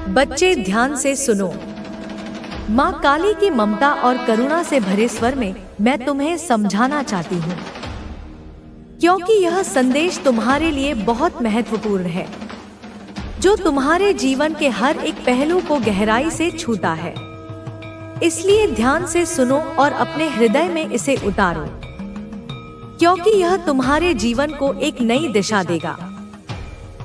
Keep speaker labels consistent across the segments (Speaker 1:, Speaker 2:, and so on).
Speaker 1: बच्चे ध्यान से सुनो। माँ काली की ममता और करुणा से भरे स्वर में मैं तुम्हें समझाना चाहती हूँ, क्योंकि यह संदेश तुम्हारे लिए बहुत महत्वपूर्ण है, जो तुम्हारे जीवन के हर एक पहलू को गहराई से छूता है। इसलिए ध्यान से सुनो और अपने हृदय में इसे उतारो, क्योंकि यह तुम्हारे जीवन को एक नई दिशा देगा,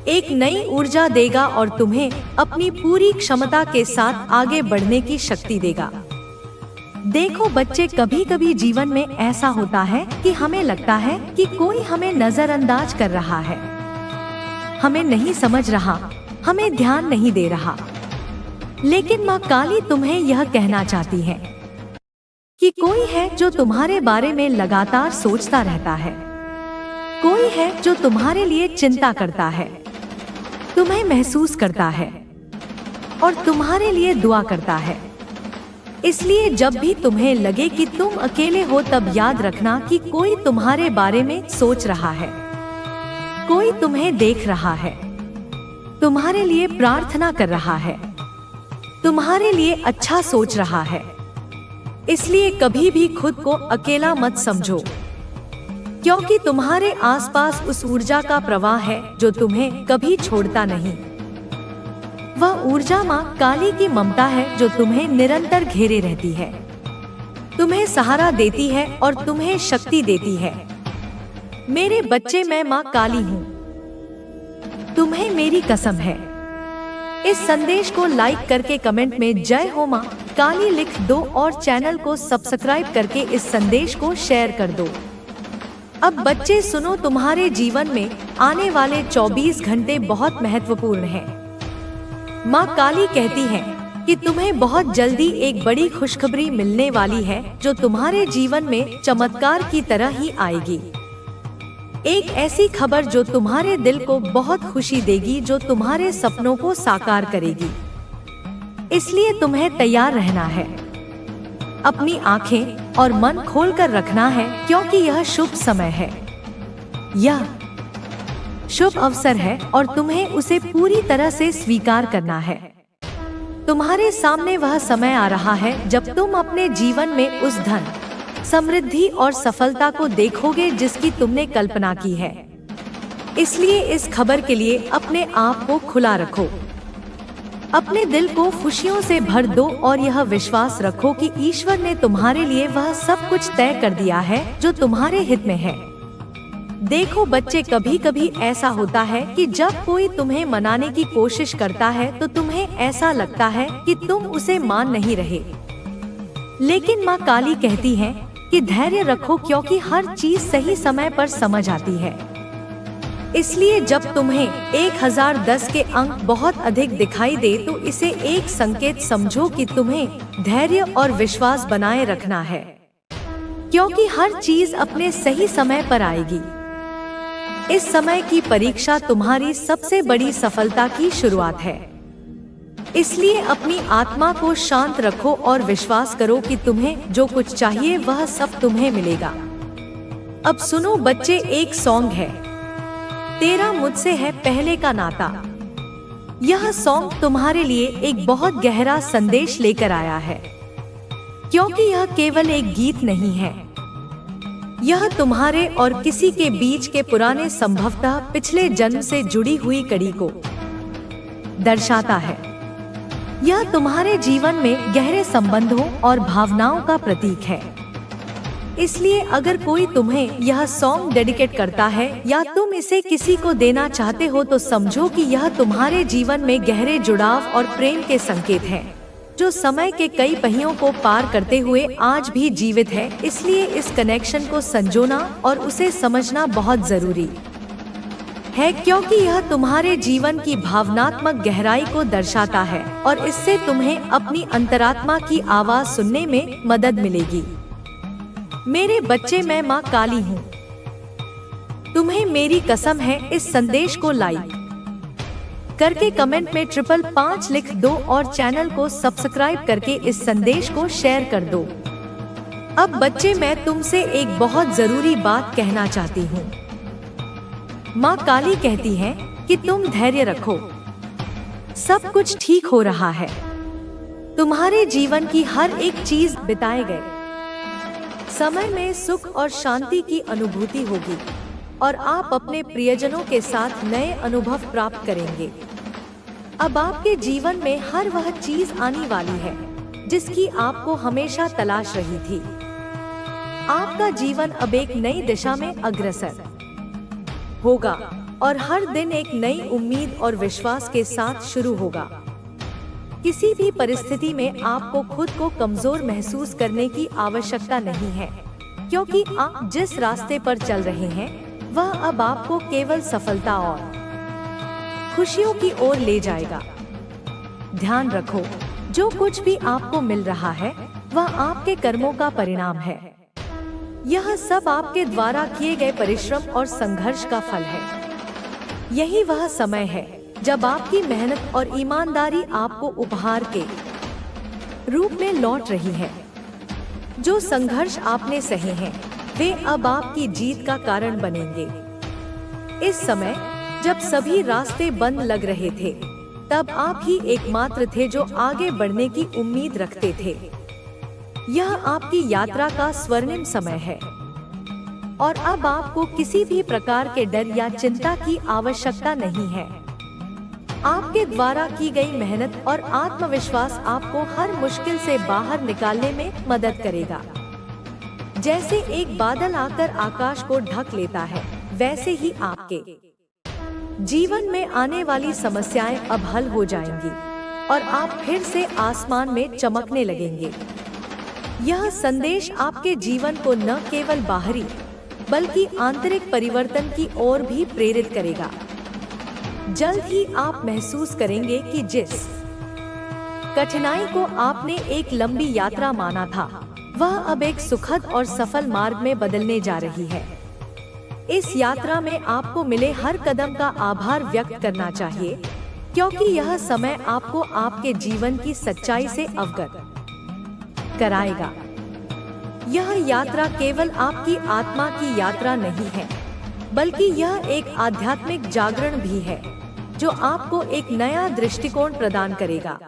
Speaker 1: एक नई ऊर्जा देगा और तुम्हें अपनी पूरी क्षमता के साथ आगे बढ़ने की शक्ति देगा। देखो बच्चे, कभी कभी जीवन में ऐसा होता है कि हमें लगता है कि कोई हमें नजरअंदाज कर रहा है, हमें नहीं समझ रहा, हमें ध्यान नहीं दे रहा। लेकिन माँ काली तुम्हें यह कहना चाहती है कि कोई है जो तुम्हारे बारे में लगातार सोचता रहता है, कोई है जो तुम्हारे लिए चिंता करता है, तुम्हें महसूस करता है और तुम्हारे लिए दुआ करता है। इसलिए जब भी तुम्हें लगे कि तुम अकेले हो, तब याद रखना कि कोई तुम्हारे बारे में सोच रहा है, कोई तुम्हें देख रहा है, तुम्हारे लिए प्रार्थना कर रहा है, तुम्हारे लिए अच्छा सोच रहा है। इसलिए कभी भी खुद को अकेला मत समझो, क्योंकि तुम्हारे आसपास उस ऊर्जा का प्रवाह है जो तुम्हें कभी छोड़ता नहीं। वह ऊर्जा माँ काली की ममता है जो तुम्हें निरंतर घेरे रहती है, तुम्हें सहारा देती है और तुम्हें शक्ति देती है। मेरे बच्चे, मैं माँ काली हूँ, तुम्हें मेरी कसम है। इस संदेश को लाइक करके कमेंट में जय हो माँ काली लिख दो और चैनल को सब्सक्राइब करके इस संदेश को शेयर कर दो। अब बच्चे सुनो, तुम्हारे जीवन में आने वाले 24 घंटे बहुत महत्वपूर्ण हैं। माँ काली कहती है कि तुम्हें बहुत जल्दी एक बड़ी खुशखबरी मिलने वाली है, जो तुम्हारे जीवन में चमत्कार की तरह ही आएगी। एक ऐसी खबर जो तुम्हारे दिल को बहुत खुशी देगी, जो तुम्हारे सपनों को साकार करेगी। इसलिए तुम्हें तैयार रहना है, अपनी आंखें और मन खोलकर रखना है, क्योंकि यह शुभ समय है, यह शुभ अवसर है और तुम्हें उसे पूरी तरह से स्वीकार करना है। तुम्हारे सामने वह समय आ रहा है जब तुम अपने जीवन में उस धन, समृद्धि और सफलता को देखोगे जिसकी तुमने कल्पना की है। इसलिए इस खबर के लिए अपने आप को खुला रखो, अपने दिल को खुशियों से भर दो और यह विश्वास रखो कि ईश्वर ने तुम्हारे लिए वह सब कुछ तय कर दिया है जो तुम्हारे हित में है। देखो बच्चे, कभी कभी ऐसा होता है कि जब कोई तुम्हें मनाने की कोशिश करता है तो तुम्हें ऐसा लगता है कि तुम उसे मान नहीं रहे। लेकिन माँ काली कहती है कि धैर्य रखो, क्योंकि हर चीज सही समय पर समझ आती है। इसलिए जब तुम्हें 1010 के अंक बहुत अधिक दिखाई दे तो इसे एक संकेत समझो कि तुम्हें धैर्य और विश्वास बनाए रखना है, क्योंकि हर चीज अपने सही समय पर आएगी। इस समय की परीक्षा तुम्हारी सबसे बड़ी सफलता की शुरुआत है। इसलिए अपनी आत्मा को शांत रखो और विश्वास करो कि तुम्हें जो कुछ चाहिए वह सब तुम्हें मिलेगा। अब सुनो बच्चे, एक सॉन्ग है, तेरा मुझसे है पहले का नाता। यह सॉन्ग तुम्हारे लिए एक बहुत गहरा संदेश लेकर आया है, क्योंकि यह केवल एक गीत नहीं है, यह तुम्हारे और किसी के बीच के पुराने, संभवतः पिछले जन्म से जुड़ी हुई कड़ी को दर्शाता है। यह तुम्हारे जीवन में गहरे संबंधों और भावनाओं का प्रतीक है। इसलिए अगर कोई तुम्हें यह सॉन्ग डेडिकेट करता है या तुम इसे किसी को देना चाहते हो तो समझो कि यह तुम्हारे जीवन में गहरे जुड़ाव और प्रेम के संकेत हैं, जो समय के कई पहियों को पार करते हुए आज भी जीवित है। इसलिए इस कनेक्शन को संजोना और उसे समझना बहुत जरूरी है, क्योंकि यह तुम्हारे जीवन की भावनात्मक गहराई को दर्शाता है और इससे तुम्हें अपनी अंतरात्मा की आवाज सुनने में मदद मिलेगी। मेरे बच्चे, मैं माँ काली हूँ, तुम्हें मेरी कसम है। इस संदेश को लाइक करके कमेंट में 555 लिख दो और चैनल को सब्सक्राइब करके इस संदेश को शेयर कर दो। अब बच्चे, मैं तुमसे एक बहुत जरूरी बात कहना चाहती हूँ। माँ काली कहती है कि तुम धैर्य रखो, सब कुछ ठीक हो रहा है। तुम्हारे जीवन की हर एक चीज बिताए गए समय में सुख और शांति की अनुभूति होगी और आप अपने प्रियजनों के साथ नए अनुभव प्राप्त करेंगे। अब आपके जीवन में हर वह चीज आने वाली है जिसकी आपको हमेशा तलाश रही थी। आपका जीवन अब एक नई दिशा में अग्रसर होगा और हर दिन एक नई उम्मीद और विश्वास के साथ शुरू होगा। किसी भी परिस्थिति में आपको खुद को कमजोर महसूस करने की आवश्यकता नहीं है, क्योंकि आप जिस रास्ते पर चल रहे हैं वह अब आपको केवल सफलता और खुशियों की ओर ले जाएगा। ध्यान रखो, जो कुछ भी आपको मिल रहा है वह आपके कर्मों का परिणाम है। यह सब आपके द्वारा किए गए परिश्रम और संघर्ष का फल है। यही वह समय है जब आपकी मेहनत और ईमानदारी आपको उपहार के रूप में लौट रही है। जो संघर्ष आपने सहे हैं वे अब आपकी जीत का कारण बनेंगे। इस समय जब सभी रास्ते बंद लग रहे थे, तब आप ही एकमात्र थे जो आगे बढ़ने की उम्मीद रखते थे। यह आपकी यात्रा का स्वर्णिम समय है और अब आपको किसी भी प्रकार के डर या चिंता की आवश्यकता नहीं है। आपके द्वारा की गई मेहनत और आत्मविश्वास आपको हर मुश्किल से बाहर निकालने में मदद करेगा। जैसे एक बादल आकर आकाश को ढक लेता है, वैसे ही आपके जीवन में आने वाली समस्याएं अब हल हो जाएंगी और आप फिर से आसमान में चमकने लगेंगे। यह संदेश आपके जीवन को न केवल बाहरी बल्कि आंतरिक परिवर्तन की ओर भी प्रेरित करेगा। जल्द ही आप महसूस करेंगे कि जिस कठिनाई को आपने एक लंबी यात्रा माना था, वह अब एक सुखद और सफल मार्ग में बदलने जा रही है। इस यात्रा में आपको मिले हर कदम का आभार व्यक्त करना चाहिए, क्योंकि यह समय आपको आपके जीवन की सच्चाई से अवगत कराएगा। यह यात्रा केवल आपकी आत्मा की यात्रा नहीं है, बल्कि यह एक आध्यात्मिक जागरण भी है जो आपको एक नया दृष्टिकोण प्रदान करेगा।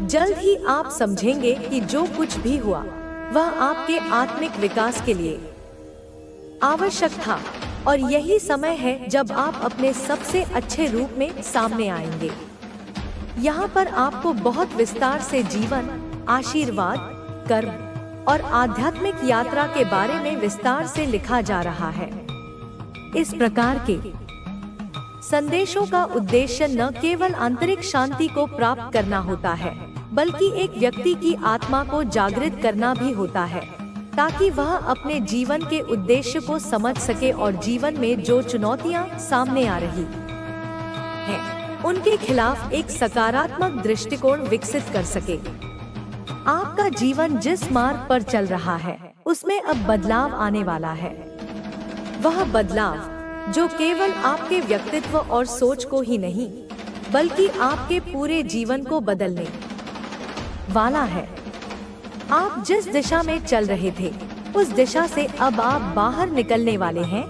Speaker 1: जल्द ही आप समझेंगे कि जो कुछ भी हुआ वह आपके आत्मिक विकास के लिए आवश्यक था और यही समय है जब आप अपने सबसे अच्छे रूप में सामने आएंगे। यहाँ पर आपको बहुत विस्तार से जीवन, आशीर्वाद, कर्म और आध्यात्मिक यात्रा के बारे में विस्तार से लिखा जा रहा है। इस प्रकार के संदेशों का उद्देश्य न केवल आंतरिक शांति को प्राप्त करना होता है, बल्कि एक व्यक्ति की आत्मा को जागृत करना भी होता है, ताकि वह अपने जीवन के उद्देश्य को समझ सके और जीवन में जो चुनौतियां सामने आ रही हैं, उनके खिलाफ एक सकारात्मक दृष्टिकोण विकसित कर सके। आपका जीवन जिस मार्ग पर चल रहा है उसमें अब बदलाव आने वाला है। वह बदलाव जो केवल आपके व्यक्तित्व और सोच को ही नहीं, बल्कि आपके पूरे जीवन को बदलने वाला है। आप जिस दिशा में चल रहे थे उस दिशा से अब आप बाहर निकलने वाले हैं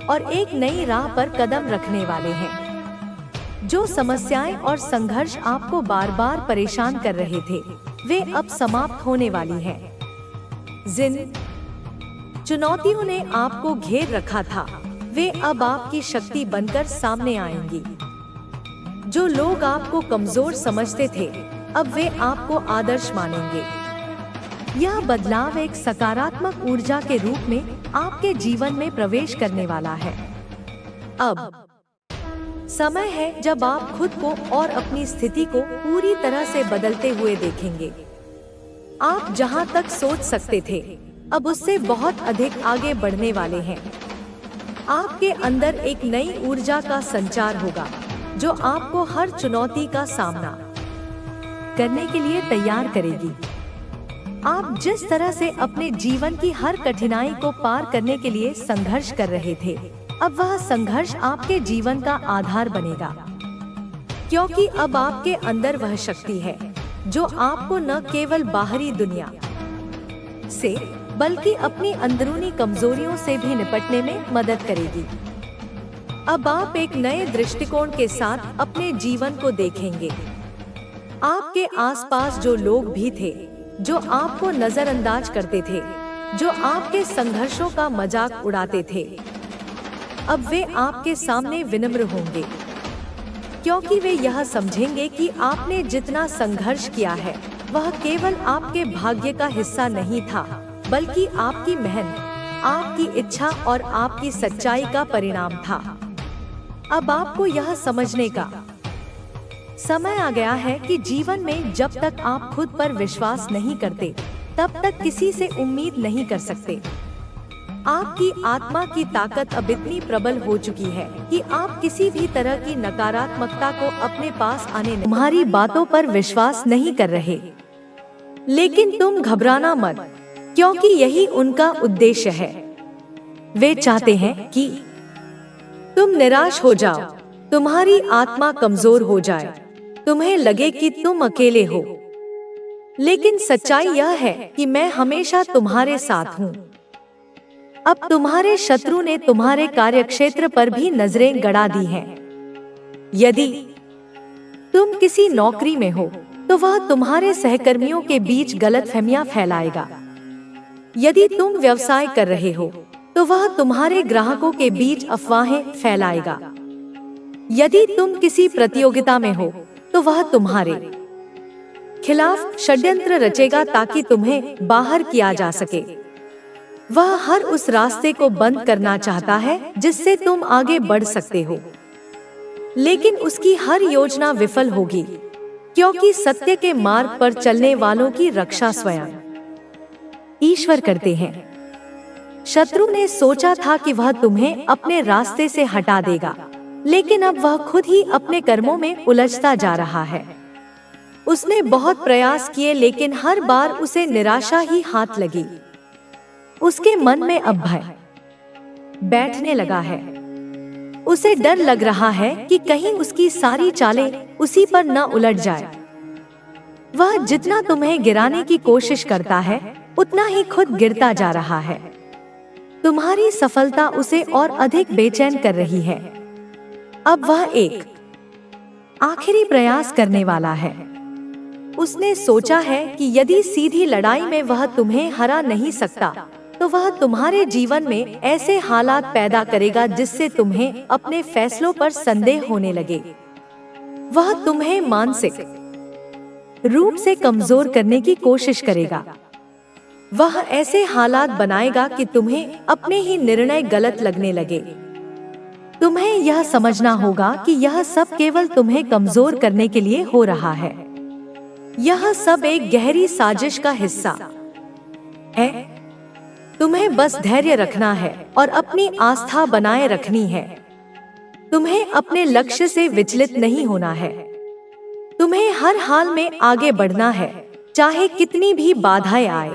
Speaker 1: और एक नई राह पर कदम रखने वाले हैं। जो समस्याएं और संघर्ष आपको बार बार परेशान कर रहे थे, वे अब समाप्त होने वाली हैं। जिन चुनौतियों ने आपको घेर रखा था, वे अब आपकी शक्ति बनकर सामने आएंगी। जो लोग आपको कमजोर समझते थे, अब वे आपको आदर्श मानेंगे। यह बदलाव एक सकारात्मक ऊर्जा के रूप में आपके जीवन में प्रवेश करने वाला है। अब समय है जब आप खुद को और अपनी स्थिति को पूरी तरह से बदलते हुए देखेंगे। आप जहां तक सोच सकते थे, अब उससे बहुत अधिक आगे बढ़ने वाले हैं। आपके अंदर एक नई ऊर्जा का संचार होगा जो आपको हर चुनौती का सामना करने के लिए तैयार करेगी। आप जिस तरह से अपने जीवन की हर कठिनाई को पार करने के लिए संघर्ष कर रहे थे, अब वह संघर्ष आपके जीवन का आधार बनेगा, क्योंकि अब आपके अंदर वह शक्ति है जो आपको न केवल बाहरी दुनिया से बल्कि अपनी अंदरूनी कमजोरियों से भी निपटने में मदद करेगी। अब आप एक नए दृष्टिकोण के साथ अपने जीवन को देखेंगे। आपके आसपास जो लोग भी थे, जो आपको नजरअंदाज करते थे, जो आपके संघर्षों का मजाक उड़ाते थे, अब वे आपके सामने विनम्र होंगे, क्योंकि वे यह समझेंगे कि आपने जितना संघर्ष किया है वह केवल आपके भाग्य का हिस्सा नहीं था, बल्कि आपकी मेहनत, आपकी इच्छा और आपकी सच्चाई का परिणाम था। अब आपको यह समझने का समय आ गया है कि जीवन में जब तक आप खुद पर विश्वास नहीं करते, तब तक किसी से उम्मीद नहीं कर सकते। आपकी आत्मा की ताकत अब इतनी प्रबल हो चुकी है कि आप किसी भी तरह की नकारात्मकता को अपने पास आने नहीं। तुम्हारी बातों पर विश्वास नहीं कर रहे, लेकिन तुम घबराना मत, क्योंकि यही उनका उद्देश्य है। वे चाहते हैं कि तुम निराश हो जाओ, तुम्हारी आत्मा कमजोर हो जाए, तुम्हें लगे कि तुम अकेले हो। लेकिन सच्चाई यह है कि मैं हमेशा तुम्हारे साथ हूँ। अब तुम्हारे शत्रु ने तुम्हारे कार्यक्षेत्र पर भी नजरें गड़ा दी हैं। यदि तुम किसी नौकरी में हो तो वह तुम्हारे सहकर्मियों के बीच गलतफहमियां फैलाएगा। यदि तुम व्यवसाय कर रहे हो तो वह तुम्हारे ग्राहकों के बीच अफवाहें फैलाएगा। यदि तुम किसी प्रतियोगिता में हो तो वह तुम्हारे खिलाफ षड्यंत्र रचेगा ताकि तुम्हें बाहर किया जा सके। वह हर उस रास्ते को बंद करना चाहता है जिससे तुम आगे बढ़ सकते हो, लेकिन उसकी हर योजना विफल होगी, क्योंकि सत्य के मार्ग पर चलने वालों की रक्षा स्वयं ईश्वर करते हैं। शत्रु ने सोचा था कि वह तुम्हें अपने रास्ते से हटा देगा, लेकिन अब वह खुद ही अपने कर्मों में उलझता जा रहा है। उसने बहुत प्रयास किए, लेकिन हर बार उसे निराशा ही हाथ लगी। उसके मन में अब भय बैठने लगा है। उसे डर लग रहा है कि कहीं उसकी सारी चालें उसी पर न उलट जाए। वह जितना तुम्हें गिराने की कोशिश करता है, उतना ही खुद गिरता जा रहा है। तुम्हारी सफलता उसे और अधिक बेचैन कर रही है। अब वह एक आखिरी प्रयास करने वाला है। उसने सोचा है कि यदि सीधी लड़ाई में वह तुम्हें हरा नहीं सकता, तो वह तुम्हारे जीवन में ऐसे हालात पैदा करेगा जिससे तुम्हें अपने फैसलों पर संदेह होने लगे। वह तुम्हें मानसिक रूप से कमजोर करने की कोशिश करेगा। वह ऐसे हालात बनाएगा कि तुम्हें अपने ही निर्णय गलत लगने लगे। तुम्हें यह समझना होगा कि यह सब केवल तुम्हें कमजोर करने के लिए हो रहा है। यह सब एक गहरी साजिश का हिस्सा है। तुम्हें बस धैर्य रखना है और अपनी आस्था बनाए रखनी है। तुम्हें अपने लक्ष्य से विचलित नहीं होना है। तुम्हें हर हाल में आगे बढ़ना है, चाहे कितनी भी बाधाएं आए।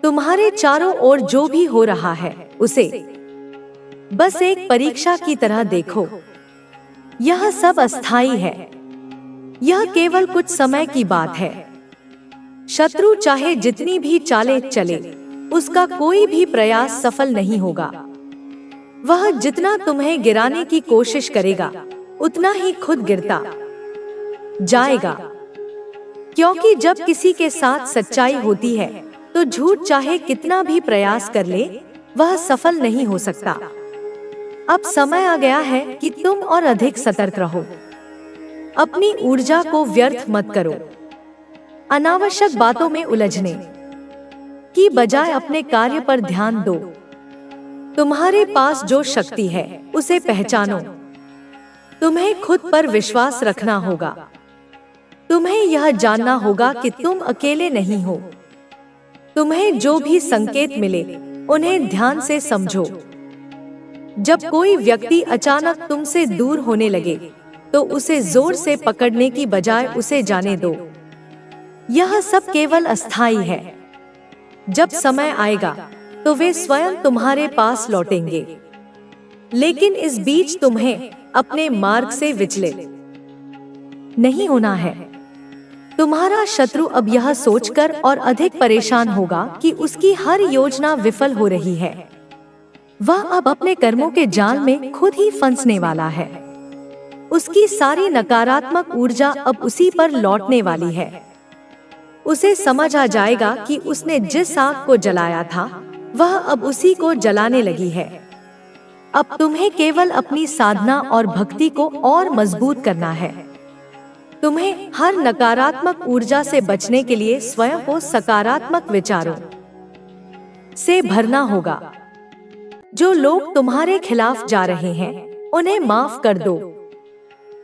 Speaker 1: तुम्हारे चारों ओर जो भी हो रहा है, उसे बस एक परीक्षा की तरह देखो। यह सब अस्थायी है। यह केवल कुछ समय की बात है। शत्रु चाहे जितनी भी चालें चले, उसका कोई भी प्रयास सफल नहीं होगा। वह जितना तुम्हें गिराने की कोशिश करेगा, उतना ही खुद गिरता जाएगा। क्योंकि जब किसी के साथ सच्चाई होती है, तो झूठ चाहे कितना भी प्रयास कर ले, वह सफल नहीं हो सकता। अब समय आ गया है कि तुम और अधिक सतर्क रहो। अपनी ऊर्जा को व्यर्थ मत करो। अनावश्यक बातों में उलझने की बजाय अपने कार्य पर ध्यान दो। तुम्हारे पास जो शक्ति है, उसे पहचानो। तुम्हें खुद पर विश्वास रखना होगा। तुम्हें यह जानना होगा कि तुम अकेले नहीं हो। तुम्हें जो भी संकेत मिले, उन्हें ध्यान से समझो। जब कोई व्यक्ति अचानक तुमसे दूर होने लगे, तो उसे जोर से पकड़ने की बजाय उसे जाने दो। यह सब केवल अस्थायी है। जब समय आएगा, तो वे स्वयं तुम्हारे पास लौटेंगे। लेकिन इस बीच तुम्हें अपने मार्ग से विचलित नहीं होना है। तुम्हारा शत्रु अब यह सोचकर और अधिक परेशान होगा कि उसकी हर योजना विफल हो रही है। वह अब अपने कर्मों के जाल में खुद ही फंसने वाला है। उसकी सारी नकारात्मक ऊर्जा अब उसी पर लौटने वाली है। उसे समझ आ जाएगा कि उसने जिस आग को जलाया था वह अब उसी को जलाने लगी है। अब तुम्हें केवल अपनी साधना और भक्ति को और मजबूत करना है। तुम्हें हर नकारात्मक ऊर्जा से बचने के लिए स्वयं को सकारात्मक विचारों से भरना होगा। जो लोग तुम्हारे खिलाफ जा रहे हैं उन्हें माफ कर दो।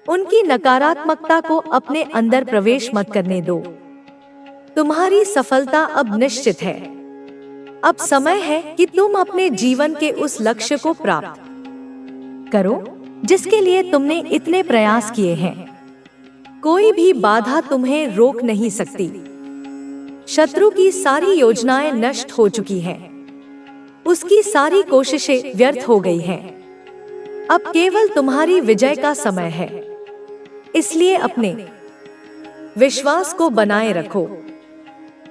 Speaker 1: उनकी नकारात्मकता को अपने अंदर प्रवेश मत करने दो। तुम्हारी सफलता अब निश्चित है। अब समय है कि तुम अपने जीवन के उस लक्ष्य को प्राप्त करो जिसके लिए तुमने इतने प्रयास किए हैं। कोई भी बाधा तुम्हें रोक नहीं सकती। शत्रु की सारी योजनाएं नष्ट हो चुकी हैं। उसकी सारी कोशिशें व्यर्थ हो गई हैं। अब केवल तुम्हारी विजय का समय है। इसलिए अपने विश्वास को बनाए रखो,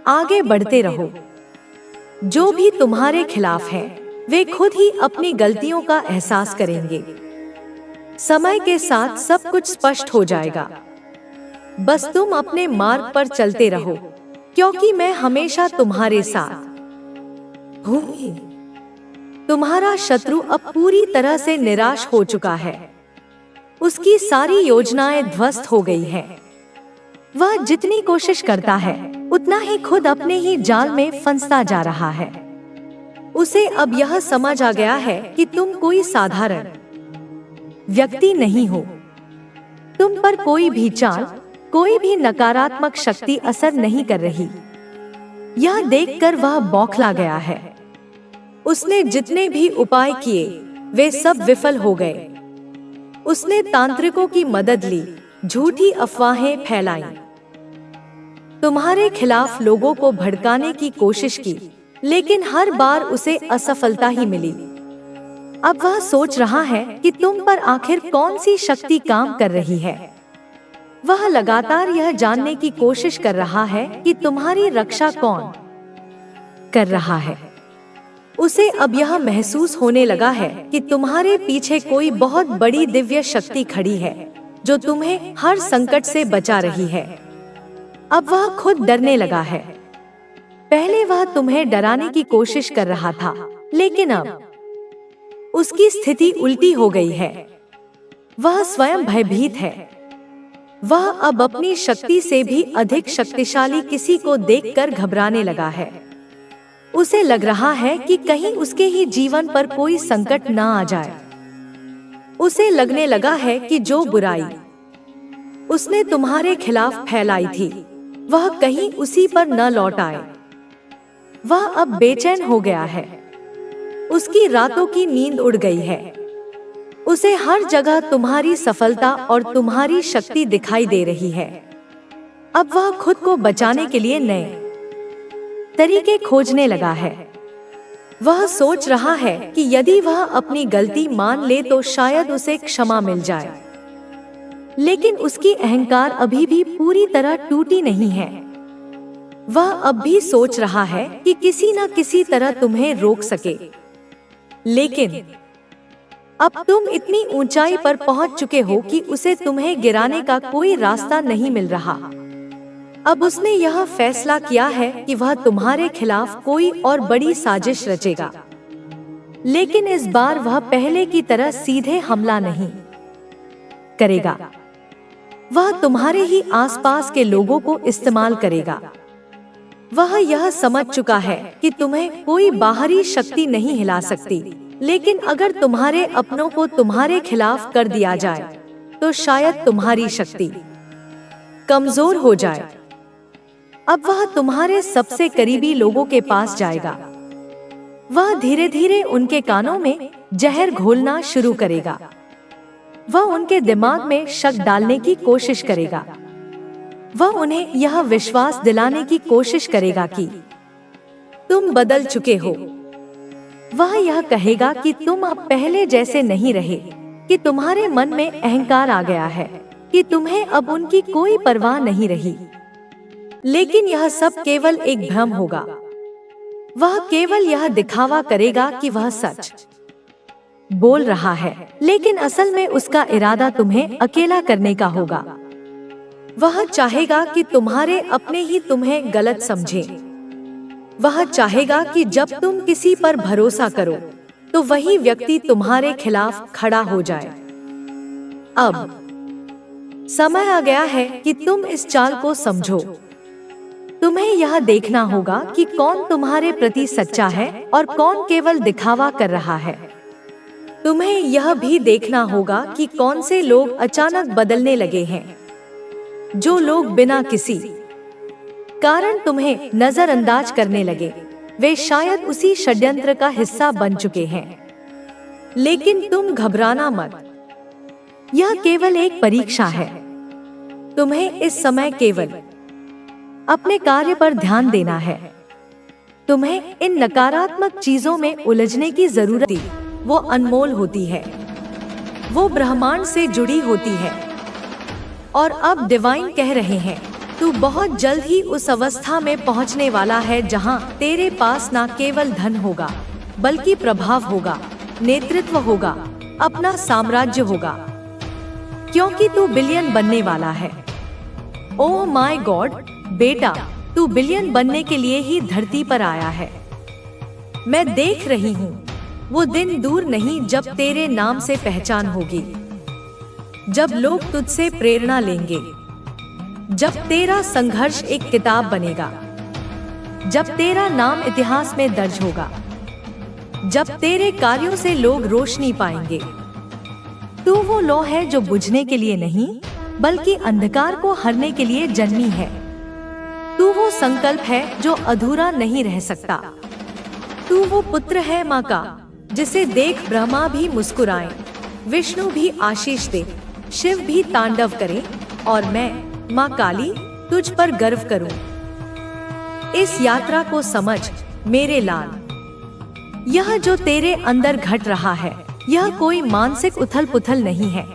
Speaker 1: आगे बढ़ते रहो। जो भी तुम्हारे खिलाफ हैं, वे खुद ही अपनी गलतियों का एहसास करेंगे। समय के साथ सब कुछ स्पष्ट हो जाएगा। बस तुम अपने मार्ग पर चलते रहो, क्योंकि मैं हमेशा तुम्हारे साथ हूँ। तुम्हारा शत्रु अब पूरी तरह से निराश हो चुका है। उसकी सारी योजनाएं ध्वस्त हो गई हैं। वह जितनी कोशिश करता है उतना ही खुद अपने ही जाल में फंसता जा रहा है। उसे अब यह समझ आ गया है कि तुम कोई साधारण व्यक्ति नहीं हो। तुम पर कोई भी चाल, कोई भी नकारात्मक शक्ति असर नहीं कर रही। यह देखकर वह बौखला गया है। उसने जितने भी उपाय किए वे सब विफल हो गए। उसने तांत्रिकों की मदद ली, झूठी अफवाहें फैलाई, तुम्हारे खिलाफ लोगों को भड़काने की कोशिश की, लेकिन हर बार उसे असफलता ही मिली। अब वह सोच रहा है कि तुम पर आखिर कौन सी शक्ति काम कर रही है। वह लगातार यह जानने की कोशिश कर रहा है कि तुम्हारी रक्षा कौन कर रहा है। उसे अब यह महसूस होने लगा है कि तुम्हारे पीछे कोई बहुत बड़ी दिव्य शक्ति खड़ी है जो तुम्हें हर संकट से बचा रही है। अब वह खुद डरने लगा है। पहले वह तुम्हें डराने की कोशिश कर रहा था, लेकिन अब उसकी स्थिति उल्टी हो गई है। वह स्वयं भयभीत है। वह अब अपनी शक्ति से भी अधिक शक्तिशाली किसी को देखकर घबराने लगा है। उसे लग रहा है कि कहीं उसके ही जीवन पर कोई संकट न आ जाए। उसे लगने लगा है कि जो बुराई उसने तुम्हारे खिलाफ फैलाई थी वह कहीं उसी पर न लौट आए। वह अब बेचैन हो गया है। उसकी रातों की नींद उड़ गई है। उसे हर जगह तुम्हारी सफलता और तुम्हारी शक्ति दिखाई दे रही है। अब वह खुद को बचाने के लिए नए तरीके खोजने लगा है। वह सोच रहा है कि यदि वह अपनी गलती मान ले तो शायद उसे क्षमा मिल जाए, लेकिन उसकी अहंकार अभी भी पूरी तरह टूटी नहीं है। वह अब भी सोच रहा है कि किसी न किसी तरह तुम्हें रोक सके, लेकिन अब तुम इतनी ऊंचाई पर पहुंच चुके हो कि उसे तुम्हें गिराने का कोई रास्ता नहीं मिल रहा। अब उसने यह फैसला किया है कि वह तुम्हारे खिलाफ कोई और बड़ी साजिश रचेगा, लेकिन इस बार वह पहले की तरह सीधे हमला नहीं करेगा। वह तुम्हारे ही आसपास के लोगों को इस्तेमाल करेगा। वह यह समझ चुका है कि तुम्हें कोई बाहरी शक्ति नहीं हिला सकती, लेकिन अगर तुम्हारे अपनों को तुम्हारे खिलाफ कर दिया जाए तो शायद तुम्हारी शक्ति कमजोर हो जाए। अब वह तुम्हारे सबसे करीबी लोगों के पास जाएगा। वह धीरे धीरे उनके कानों में जहर घोलना शुरू करेगा। वह उनके दिमाग में शक डालने की कोशिश करेगा। वह उन्हें यह विश्वास दिलाने की कोशिश करेगा कि तुम बदल चुके हो। वह यह कहेगा कि तुम अब पहले जैसे नहीं रहे, कि तुम्हारे मन में अहंकार आ गया है, कि तुम्हें अब उनकी कोई परवाह नहीं रही। लेकिन यह सब केवल एक भ्रम होगा। वह केवल यह दिखावा करेगा कि वह सच बोल रहा है, लेकिन असल में उसका इरादा तुम्हें अकेला करने का होगा। वह चाहेगा कि तुम्हारे अपने ही तुम्हें गलत समझे। वह चाहेगा कि जब तुम किसी पर भरोसा करो तो वही व्यक्ति तुम्हारे खिलाफ खड़ा हो जाए। अब समय आ गया है कि तुम इस चाल को समझो। तुम्हें यह देखना होगा कि कौन तुम्हारे प्रति सच्चा है और कौन केवल दिखावा कर रहा है। तुम्हें यह भी देखना होगा कि कौन से लोग अचानक बदलने लगे हैं। जो लोग बिना किसी कारण तुम्हें नजरअंदाज करने लगे, वे शायद उसी षड्यंत्र का हिस्सा बन चुके हैं। लेकिन तुम घबराना मत, यह केवल एक परीक्षा है। तुम्हें इस समय केवल अपने कार्य पर ध्यान देना है। तुम्हें इन नकारात्मक चीजों में उलझने की जरूरत नहीं। वो अनमोल होती है, वो ब्रह्मांड से जुड़ी होती है। और अब डिवाइन कह रहे हैं, तू बहुत जल्द ही उस अवस्था में पहुंचने वाला है जहां तेरे पास न केवल धन होगा, बल्कि प्रभाव होगा, नेतृत्व होगा, अपना साम्राज्य होगा, क्योंकि तू बिलियन बनने वाला है। ओह माय गॉड बेटा, तू बिलियन बनने के लिए ही धरती पर आया है। मैं देख रही हूँ, वो दिन दूर नहीं जब तेरे नाम से पहचान होगी, जब लोग तुझसे प्रेरणा लेंगे, जब तेरा संघर्ष एक किताब बनेगा, जब तेरा नाम इतिहास में दर्ज होगा, जब तेरे कार्यों से लोग रोशनी पाएंगे। तू वो लौ है जो बुझने के लिए नहीं, बल्कि अंधकार को हरने के लिए जन्मी है। तू वो संकल्प है जो अधूरा नहीं रह सकता। तू वो पुत्र है माँ का, जिसे देख ब्रह्मा भी मुस्कुराए, विष्णु भी आशीष दे, शिव भी तांडव करे और मैं माँ काली तुझ पर गर्व करूं। इस यात्रा को समझ मेरे लाल, यह जो तेरे अंदर घट रहा है, यह कोई मानसिक उथल पुथल नहीं है,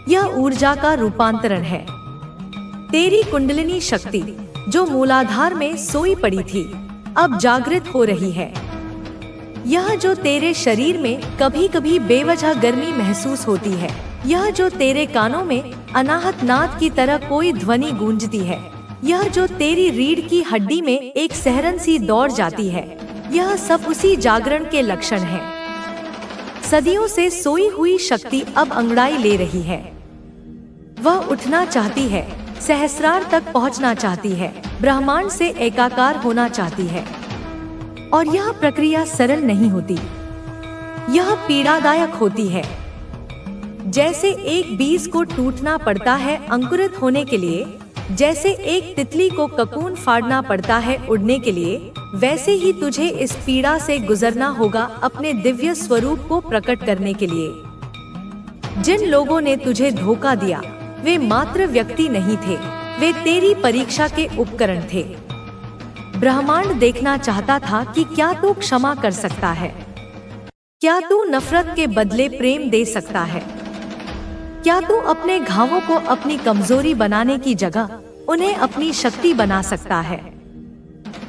Speaker 1: यह ऊर्जा का रूपांतरण है। तेरी कुंडलिनी शक्ति जो मूलाधार में सोई पड़ी थी, अब जागृत हो रही है। यह जो तेरे शरीर में कभी कभी बेवजह गर्मी महसूस होती है, यह जो तेरे कानों में अनाहत नाद की तरह कोई ध्वनि गूंजती है, यह जो तेरी रीढ़ की हड्डी में एक सहरन सी दौड़ जाती है, यह सब उसी जागरण के लक्षण हैं। सदियों से सोई हुई शक्ति अब अंगड़ाई ले रही है। वह उठना चाहती है, सहस्रार तक पहुंचना चाहती है, ब्रह्मांड से एकाकार होना चाहती है। और यह प्रक्रिया सरल नहीं होती, यह पीड़ादायक होती है। जैसे एक बीज को टूटना पड़ता है अंकुरित होने के लिए, जैसे एक तितली को ककून फाड़ना पड़ता है उड़ने के लिए, वैसे ही तुझे इस पीड़ा से गुजरना होगा अपने दिव्य स्वरूप को प्रकट करने के लिए। जिन लोगों ने तुझे धोखा दिया, वे मात्र व्यक्ति नहीं थे, वे तेरी परीक्षा के उपकरण थे। ब्रह्मांड देखना चाहता था कि क्या तू क्षमा कर सकता है, क्या तू नफरत के बदले प्रेम दे सकता है, क्या तू अपने घावों को अपनी कमजोरी बनाने की जगह उन्हें अपनी शक्ति बना सकता है।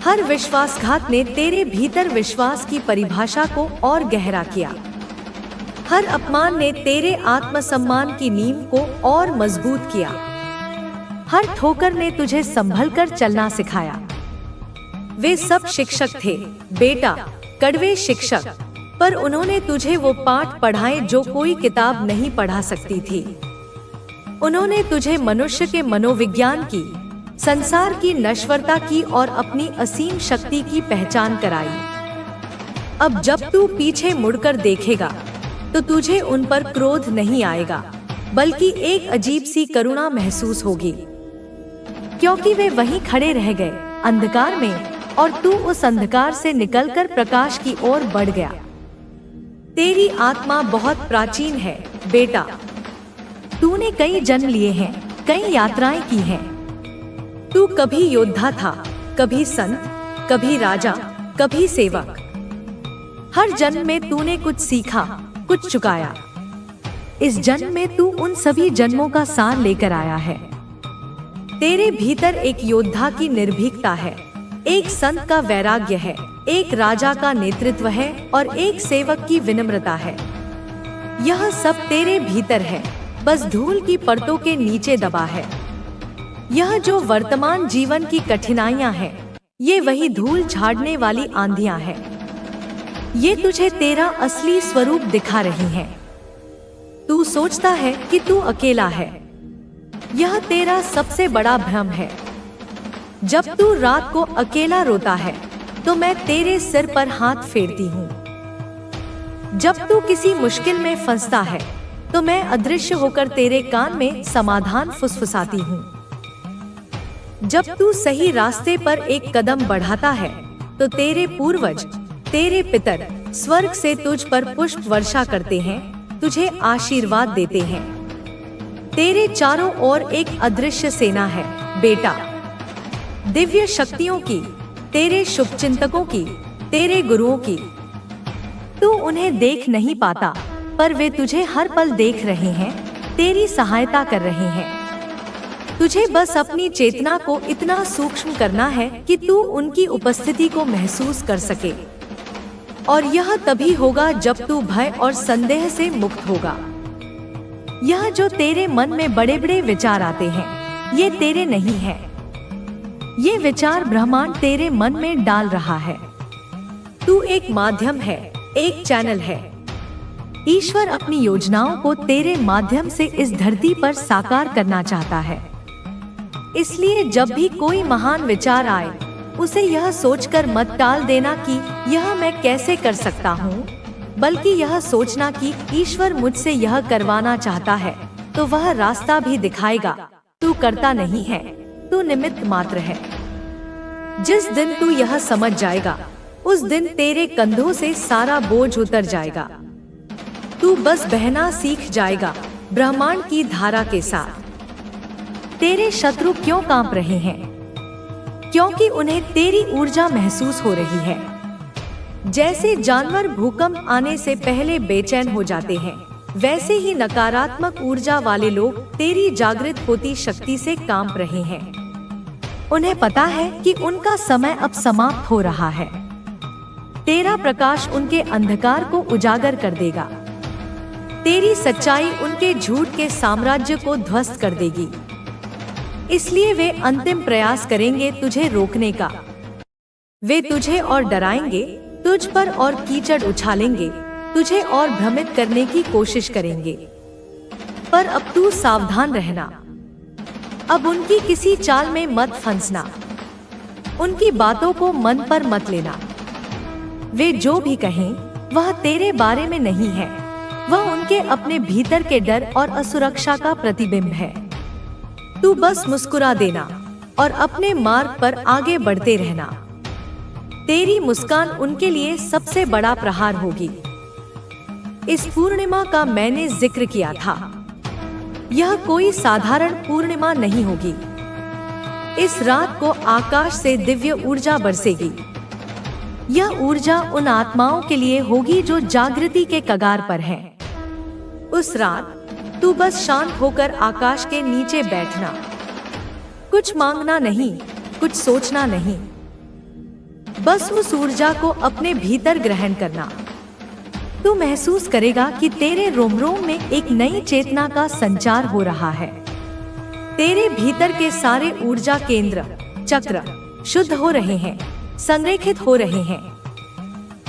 Speaker 1: हर विश्वासघात ने तेरे भीतर विश्वास की परिभाषा को और गहरा किया। हर अपमान ने तेरे आत्मसम्मान की नींव को और मजबूत किया। हर ठोकर ने तुझे संभल कर चलना सिखाया। वे सब शिक्षक थे बेटा, कड़वे शिक्षक, पर उन्होंने तुझे वो पाठ पढ़ाए जो कोई किताब नहीं पढ़ा सकती थी। उन्होंने तुझे मनुष्य के मनोविज्ञान की, संसार की नश्वरता की और अपनी असीम शक्ति की पहचान कराई। अब जब तू पीछे मुड़कर देखेगा तो तुझे उन पर क्रोध नहीं आएगा, बल्कि एक अजीब सी करुणा महसूस होगी, क्योंकि वे वहीं खड़े रह गए अंधकार में और तू उस अंधकार से निकलकर प्रकाश की ओर बढ़ गया। तेरी आत्मा बहुत प्राचीन है बेटा। तूने कई जन्म लिए हैं, कई यात्राएं की हैं। तू कभी योद्धा था, कभी संत, कभी राजा, कभी सेवक। हर जन्म में तूने कुछ सीखा, कुछ चुकाया। इस जन्म में तू उन सभी जन्मों का सार लेकर आया है। तेरे भीतर एक योद्धा की निर्भीकता है, एक संत का वैराग्य है, एक राजा का नेतृत्व है और एक सेवक की विनम्रता है। यह सब तेरे भीतर है, बस धूल की परतों के नीचे दबा है। यह जो वर्तमान जीवन की कठिनाइयां हैं, ये वही धूल झाड़ने वाली आंधियां हैं। ये तुझे तेरा असली स्वरूप दिखा रही हैं। तू सोचता है कि तू अकेला है। यह तेरा सबसे बड़ा भ्रम है। जब तू रात को अकेला रोता है, तो मैं तेरे सिर पर हाथ फेरती हूँ। जब तू किसी मुश्किल में फंसता है, तो मैं अदृश्य होकर तेरे कान में समाधान फुसफुसाती हूँ। जब तू सही रास्ते पर एक कदम बढ़ाता है, तो तेरे पूर्वज, तेरे पितर स्वर्ग से तुझ पर पुष्प वर्षा करते हैं, तुझे आशीर्वाद देते हैं। तेरे चारों ओर एक अदृश्य सेना है बेटा, दिव्य शक्तियों की, तेरे शुभचिंतकों की, तेरे गुरुओं की। तू उन्हें देख नहीं पाता, पर वे तुझे हर पल देख रहे हैं, तेरी सहायता कर रहे हैं। तुझे बस अपनी चेतना को इतना सूक्ष्म करना है कि तू उनकी उपस्थिति को महसूस कर सके। और यह तभी होगा जब तू भय और संदेह से मुक्त होगा। यह जो तेरे मन में बड़े बड़े विचार आते हैं, ये तेरे नहीं हैं। ये विचार ब्रह्मांड तेरे मन में डाल रहा है। तू एक माध्यम है, एक चैनल है। ईश्वर अपनी योजनाओं को तेरे माध्यम से इस धरती पर साकार करना चाहता है। इसलिए जब भी कोई महान विचार आए, उसे यह सोचकर मत टाल देना कि यह मैं कैसे कर सकता हूँ, बल्कि यह सोचना कि ईश्वर मुझसे यह करवाना चाहता है, तो वह रास्ता भी दिखाएगा। तू करता नहीं है, तू निमित्त मात्र है। जिस दिन तू यह समझ जाएगा, उस दिन तेरे कंधों से सारा बोझ उतर जाएगा। तू बस बहना सीख जाएगा ब्रह्मांड की धारा के साथ। तेरे शत्रु क्यों कांप रहे हैं? क्योंकि उन्हें तेरी ऊर्जा महसूस हो रही है। जैसे जानवर भूकंप आने से पहले बेचैन हो जाते हैं, वैसे ही नकारात्मक ऊर्जा वाले लोग तेरी जागृत होती शक्ति से कांप रहे हैं। उन्हें पता है कि उनका समय अब समाप्त हो रहा है। तेरा प्रकाश उनके अंधकार को उजागर कर देगा। तेरी सच्चाई उनके झूठ के साम्राज्य को ध्वस्त कर देगी। इसलिए वे अंतिम प्रयास करेंगे तुझे रोकने का। वे तुझे और डराएंगे, तुझ पर और कीचड़ उछालेंगे, तुझे और भ्रमित करने की कोशिश करेंगे। पर अब तू सावधान रहना। अब उनकी किसी चाल में मत फंसना। उनकी बातों को मन पर मत लेना। वे जो भी कहें, वह तेरे बारे में नहीं है। वह उनके अपने भीतर के डर और असुरक्षा का प्रतिबिंब है। तू बस मुस्कुरा देना और अपने मार्ग पर आगे बढ़ते रहना। तेरी मुस्कान उनके लिए सबसे बड़ा प्रहार होगी। इस पूर्णिमा का मैंने जिक्र किया था। यह कोई साधारण पूर्णिमा नहीं होगी। इस रात को आकाश से दिव्य ऊर्जा बरसेगी। यह ऊर्जा उन आत्माओं के लिए होगी जो जागृति के कगार पर हैं। उस रात तू बस शांत होकर आकाश के नीचे बैठना। कुछ मांगना नहीं, कुछ सोचना नहीं, बस उस ऊर्जा को अपने भीतर ग्रहण करना। तू महसूस करेगा कि तेरे रोम रोम में एक नई चेतना का संचार हो रहा है। तेरे भीतर के सारे ऊर्जा केंद्र, चक्र शुद्ध हो रहे हैं, संरेखित हो रहे हैं।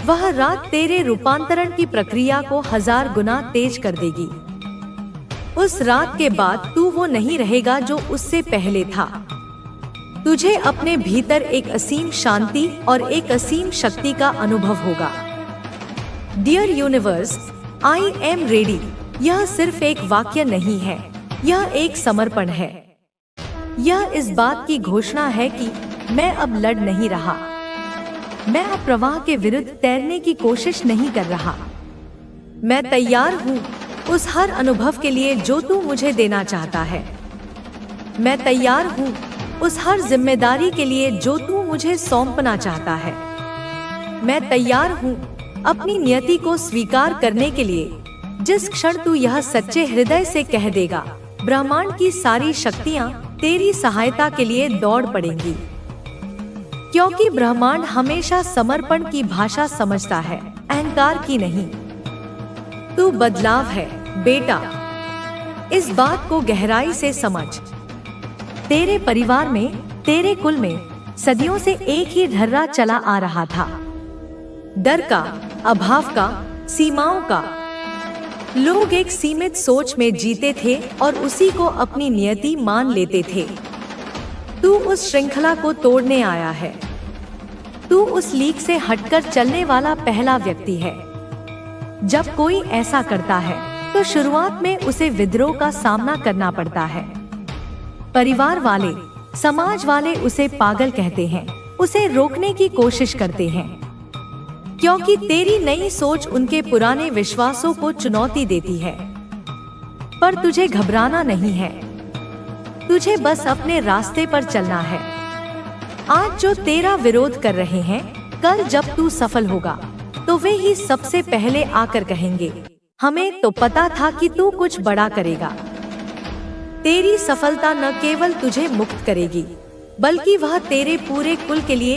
Speaker 1: वह रात तेरे रूपांतरण की प्रक्रिया को 1000 गुना तेज कर देगी। उस रात के बाद तू वो नहीं रहेगा जो उससे पहले था। तुझे अपने भीतर एक असीम शांति और एक असीम शक्ति का अनुभव होगा। Dear universe, I am ready. यह सिर्फ एक वाक्य नहीं है, यह एक समर्पण है। यह इस बात की घोषणा है कि मैं अब लड़ नहीं रहा। मैं अब प्रवाह के विरुद्ध तैरने की कोशिश नहीं कर रहा। मैं तैयार हूँ उस हर अनुभव के लिए जो तू मुझे देना चाहता है। मैं तैयार हूँ उस हर जिम्मेदारी के लिए जो तू मुझे सौंपना चाहता है। मैं तैयार हूँ अपनी नियति को स्वीकार करने के लिए। जिस क्षण तू यह सच्चे हृदय से कह देगा, ब्रह्मांड की सारी शक्तियाँ तेरी सहायता के लिए दौड़ पड़ेंगी। क्योंकि ब्रह्मांड हमेशा समर्पण की भाषा समझता है, अहंकार की नहीं। तू बदलाव है बेटा, इस बात को गहराई से समझ। तेरे परिवार में, तेरे कुल में सदियों से एक ही ढर्रा चला आ रहा था, डर का, अभाव का, सीमाओं का। लोग एक सीमित सोच में जीते थे और उसी को अपनी नियति मान लेते थे। तू उस श्रृंखला को तोड़ने आया है। तू उस लीक से हटकर चलने वाला पहला व्यक्ति है। जब कोई ऐसा करता है तो शुरुआत में उसे विद्रोह का सामना करना पड़ता है। परिवार वाले, समाज वाले उसे पागल कहते हैं, उसे रोकने की कोशिश करते हैं, क्योंकि तेरी नई सोच उनके पुराने विश्वासों को चुनौती देती है। पर तुझे घबराना नहीं है, तुझे बस अपने रास्ते पर चलना है। आज जो तेरा विरोध कर रहे हैं, कल जब तू सफल होगा तो वे ही सबसे पहले आकर कहेंगे, हमें तो पता था कि तू कुछ बड़ा करेगा। तेरी सफलता न केवल तुझे मुक्त करेगी, बल्कि वह तेरे पूरे कुल के लिए